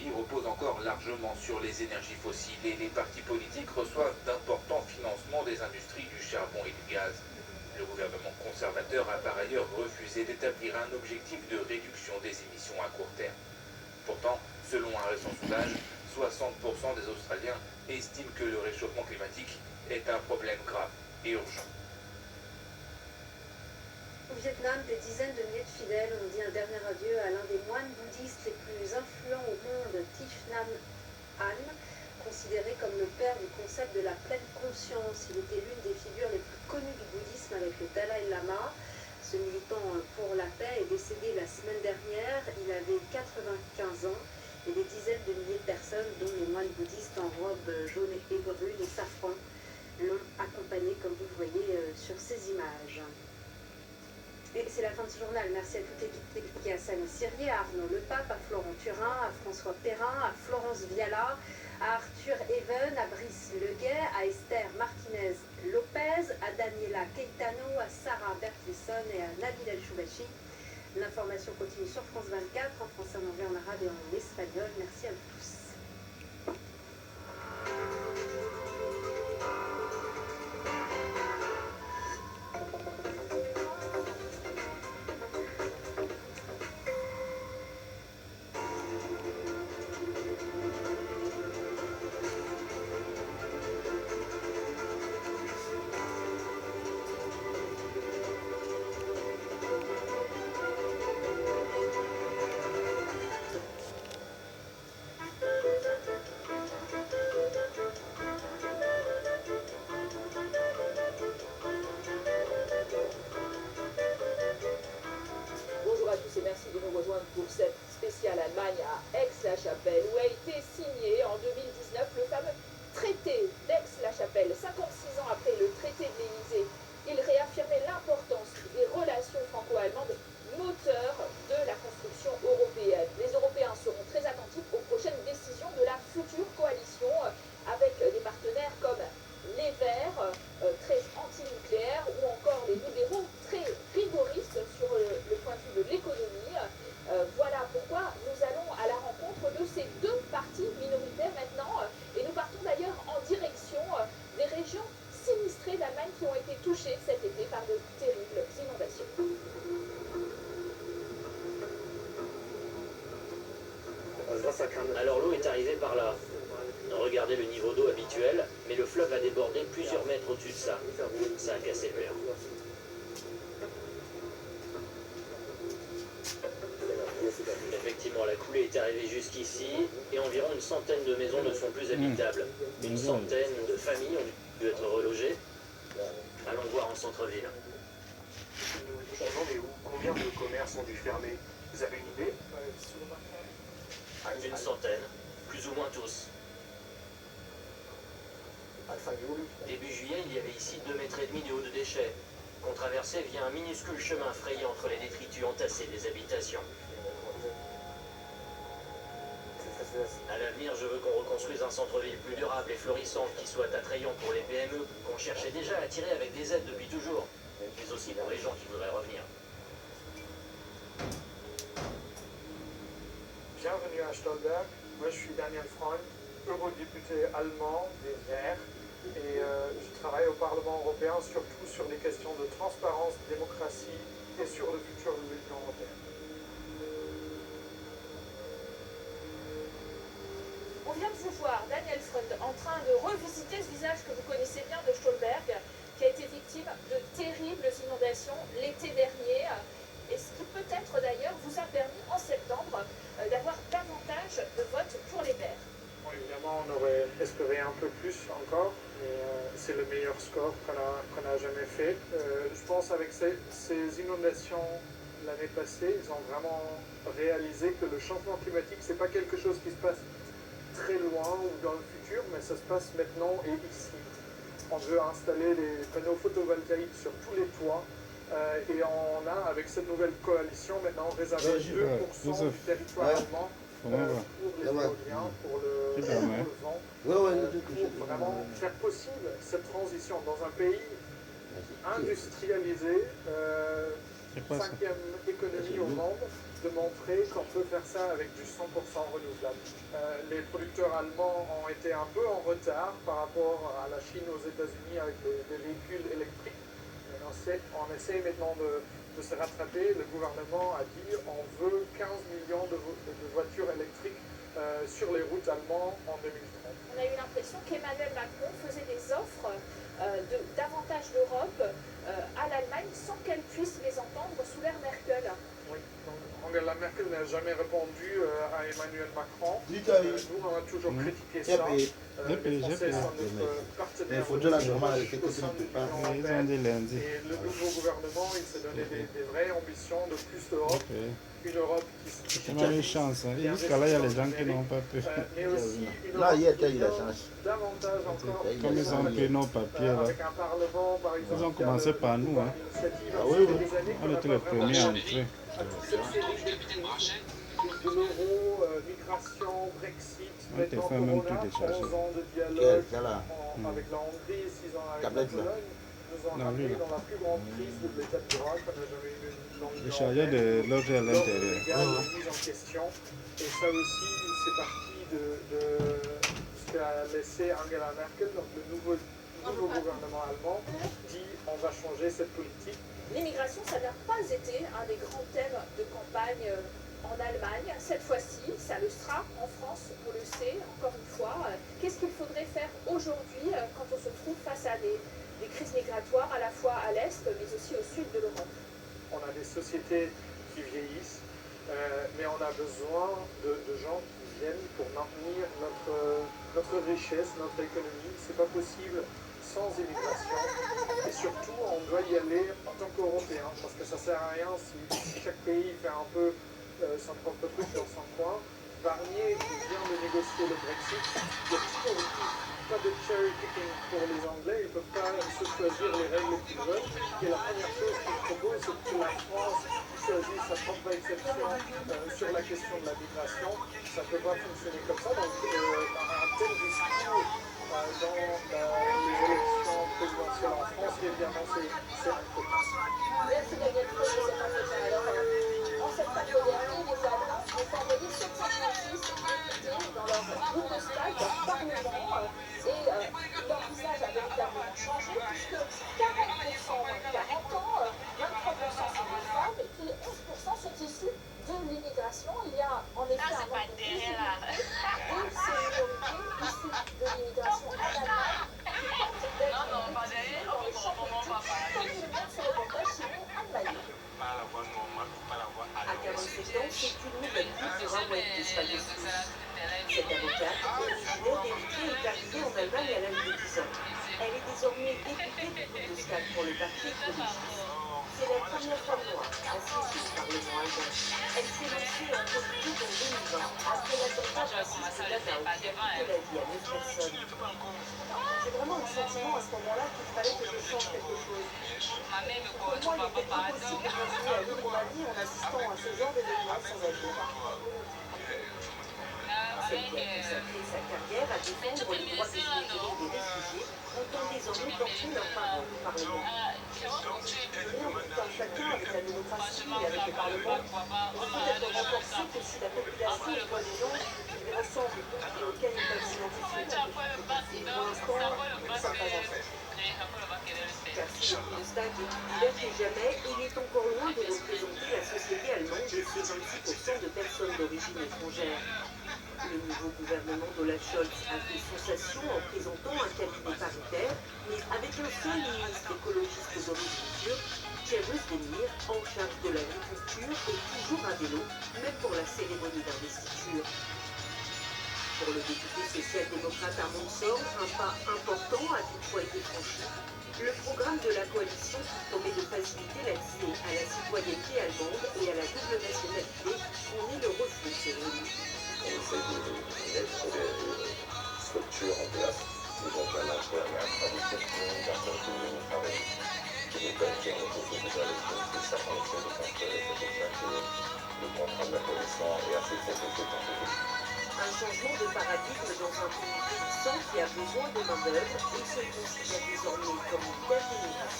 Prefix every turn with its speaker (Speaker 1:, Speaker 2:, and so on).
Speaker 1: pays repose encore largement sur les énergies fossiles et les partis politiques reçoivent d'importants financements des industries du charbon et du gaz. Le gouvernement conservateur a par ailleurs refusé d'établir un objectif de réduction des émissions à court terme. Pourtant, selon un récent sondage, 60% des Australiens estiment que le réchauffement climatique est un problème grave et urgent.
Speaker 2: Au Vietnam, des dizaines de milliers de fidèles ont dit un dernier adieu à l'un des moines bouddhistes les plus influents au monde, Thich Nhat Hanh, considéré comme le père du concept de la pleine conscience. Il était l'une des figures les plus connues du bouddhisme avec le Dalai Lama. Ce militant pour la paix est décédé la semaine dernière. Il avait 95 ans et des dizaines de milliers de personnes, dont les moines bouddhistes en robe jaune et brune et safran, l'ont accompagné, comme vous le voyez sur ces images. Et c'est la fin de ce journal. Merci à toute l'équipe technique, à Samy Sirier, à Arnaud Lepape, à Florent Turin, à François Perrin, à Florence Viala, à Arthur Even, à Brice Leguet, à Esther Martinez-Lopez, à Daniela Keitano, à Sarah Bertlisson et à Nabil El-Choubachi. L'information continue sur France 24, en français, en anglais, en arabe et en espagnol. Merci à vous tous.
Speaker 3: Pour cette spéciale Allemagne à Aix-la-Chapelle, où a été signé en 2019 le fameux traité d'Aix-la-Chapelle. 56 ans après le traité de l'Élysée, il réaffirmait l'importance des relations franco-allemandes, moteur de la construction européenne. Les Européens seront très attentifs aux prochaines décisions de la future coalition avec des partenaires comme les Verts, très anti-nucléaires, ou encore les libéraux, très rigoristes sur le point de vue de l'économie. Voilà pourquoi nous allons à la rencontre de ces deux partis minoritaires maintenant, et nous partons d'ailleurs en direction des régions sinistrées d'Allemagne qui ont été touchées cet été par de terribles inondations.
Speaker 4: Alors l'eau est arrivée par là. Regardez le niveau d'eau habituel, mais le fleuve a débordé plusieurs mètres au-dessus de ça. Ça a cassé le mur. Effectivement, la coulée est arrivée jusqu'ici et environ une centaine de maisons ne sont plus habitables. Une centaine de familles ont dû être relogées. Allons voir en centre-ville.
Speaker 5: On en est où? Combien de commerces ont dû fermer? Vous avez une idée?
Speaker 4: Une centaine, plus ou moins tous. Début juillet, il y avait ici 2,5 mètres de haut de déchets, qu'on traversait via un minuscule chemin frayé entre les détritus entassés des habitations. À l'avenir, je veux qu'on reconstruise un centre-ville plus durable et florissant, qui soit attrayant pour les PME, qu'on cherchait déjà à attirer avec des aides depuis toujours, mais aussi pour les gens qui voudraient revenir.
Speaker 6: Bienvenue à Stolberg. Moi, je suis Daniel Freund, eurodéputé allemand des Verts, et je travaille au Parlement européen surtout sur les questions de transparence, démocratie et sur le futur de l'Union européenne.
Speaker 3: On vient de vous voir, Daniel Freund, en train de revisiter ce visage que vous connaissez bien de Stolberg, qui a été victime de terribles inondations l'été dernier, et ce qui peut-être d'ailleurs vous a permis en septembre d'avoir davantage de votes pour les Verts.
Speaker 6: Bon, évidemment, on aurait espéré un peu plus encore, mais c'est le meilleur score qu'on a jamais fait. Je pense avec ces inondations l'année passée, ils ont vraiment réalisé que le changement climatique, c'est pas quelque chose qui se passe très loin ou dans le futur, mais ça se passe maintenant et ici. On veut installer des panneaux photovoltaïques sur tous les toits, et on a, avec cette nouvelle coalition, maintenant réservé 2% du territoire allemand pour les éoliens, pour le vent, pour vraiment faire possible cette transition dans un pays industrialisé,
Speaker 7: C'est quoi ça?
Speaker 6: 5e économie au monde, de montrer qu'on peut faire ça avec du 100% renouvelable. Les producteurs allemands ont été un peu en retard par rapport à la Chine, aux États-Unis avec les véhicules électriques. On essaie maintenant de se rattraper. Le gouvernement a dit on veut 15 millions de voitures électriques sur les routes allemandes en 2030.
Speaker 3: On a eu l'impression qu'Emmanuel Macron faisait des offres davantage d'Europe à l'Allemagne sans qu'elle puisse les entendre sous l'ère Merkel.
Speaker 6: Oui, donc Angela Merkel n'a jamais répondu à Emmanuel Macron. Nous, on a toujours critiqué ça. Les Français sont notre partenaire au sein de l'Union européenne. Et le nouveau gouvernement, il s'est donné des vraies ambitions de plus d'Europe. Une Europe qui
Speaker 7: C'est ma chance. Jusqu'à là, il y a les gens qui n'ont pas pu.
Speaker 6: mais aussi une Europe qui donne davantage encore
Speaker 7: Comme ils ont pris nos papiers là.
Speaker 6: avec un parlement, par exemple.
Speaker 7: Ils ont commencé par nous. Hein. On était les premiers à entrer.
Speaker 6: De l'euro, migration, Brexit,
Speaker 7: On était
Speaker 6: maintenant
Speaker 7: fait même
Speaker 6: Corona,
Speaker 7: tout décharger.
Speaker 6: 11 ans de dialogue avec la Hongrie, 6 ans avec la Pologne, nous ont amené dans la plus grande crise de l'état de droit qu'on n'a jamais eu dans l'Union
Speaker 7: Ils chargeaient de l'objet à l'intérieur.
Speaker 6: mise en question. Et ça aussi, c'est parti de ce qu'a laissé Angela Merkel, donc le nouveau gouvernement allemand, dit on va changer cette politique.
Speaker 3: L'immigration, ça n'a pas été un des grands thèmes de campagne en Allemagne. Cette fois-ci, ça le sera en France, on le sait, encore une fois. Qu'est-ce qu'il faudrait faire aujourd'hui quand on se trouve face à des crises migratoires à la fois à l'Est, mais aussi au Sud de l'Europe?
Speaker 6: On a des sociétés qui vieillissent, mais on a besoin de gens qui viennent pour maintenir notre richesse, notre économie. C'est pas possible sans immigration. Et surtout, on doit y aller en tant qu'Européens, parce que ça sert à rien si chaque pays fait un peu son propre truc dans son coin. Barnier qui vient de négocier le Brexit, il n'y a toujours pas de cherry picking pour les Anglais, ils ne peuvent pas se choisir les règles qu'ils veulent. Et la première chose qu'ils proposent, c'est que la France choisisse sa propre exception sur la question de la migration. Ça ne peut pas fonctionner comme ça. Donc un tel discours dans les élections présidentielles en France, évidemment, c'est incohérent.
Speaker 3: Merci Daniel pour cette entretien. Alors, en septembre dernier, les Allemands ont envoyé 736 députés dans leur groupe de stade, leur parlement, et leur visage a véritablement changé, puisque 40% ont 40 ans, 23% sont des femmes, et puis 11% sont issus de l'immigration. Il y a en effet un manque de visibilité de ces minorités issues de l'immigration en Allemagne, qui tentent d'être utilisées dans les champs politiques, comme le montre ce reportage signé Anne-Marie.
Speaker 8: À 47 ans, c'est une nouvelle vie pour un web de Spaghetti. Cette avocate, originaire d'Érythrée, est arrivée en Allemagne à l'âge de 10 ans. Elle est désormais députée du Bundestag pour le parti écologiste. C'est la première femme noire à siéger au Parlement allemand. Elle s'est lancée en politique en 2020 après l'attentat raciste de Dachau qui a coûté la vie à 9 personnes. J'ai vraiment eu le sentiment à ce moment-là qu'il fallait que je change quelque chose. Pour moi, il était impossible de continuer à vivre ma vie en assistant à ce genre d'événements sans agir. Celle qui a consacré sa carrière à défendre les droits des immigrés et des réfugiés entend désormais porter leur parole au Parlement. Rien tout un chacun avec la démocratie et avec le Parlement ne peut être renforcé que si la population voit des gens qui lui ressemblent et auxquels ils peuvent s'identifier. Et pour l'instant, ça n'a pas avancé. Car si le Bundestag est plus divers que jamais, il est encore loin de représenter la société allemande et ses 26% de personnes d'origine étrangère. Le nouveau gouvernement d'Olaf Scholz a fait sensation en présentant un cabinet paritaire, mais avec un seul ministre écologiste d'origine turque, Cem Özdemir, en charge de l'agriculture et toujours à vélo, même pour la cérémonie d'investiture. Pour le député social-démocrate Armand Sorge, un pas important a toutefois été franchi. Le programme de la coalition qui promet de faciliter l'accès à la citoyenneté allemande et à la double nationalité en est le reflet cérémonie.
Speaker 9: On essaie de mettre des structures en place, et donc maintenant on peut mettre à disposition une personne qui veut travailler, qui veut bâtir notre société avec nous, c'est ça qu'on essaie de construire, c'est pour ça que le contrat de la coalition est assez compliqué pour ce pays.
Speaker 8: Un changement de paradigme dans un pays vieillissant qui a besoin de main-d'œuvre et se considère désormais comme une terre génération.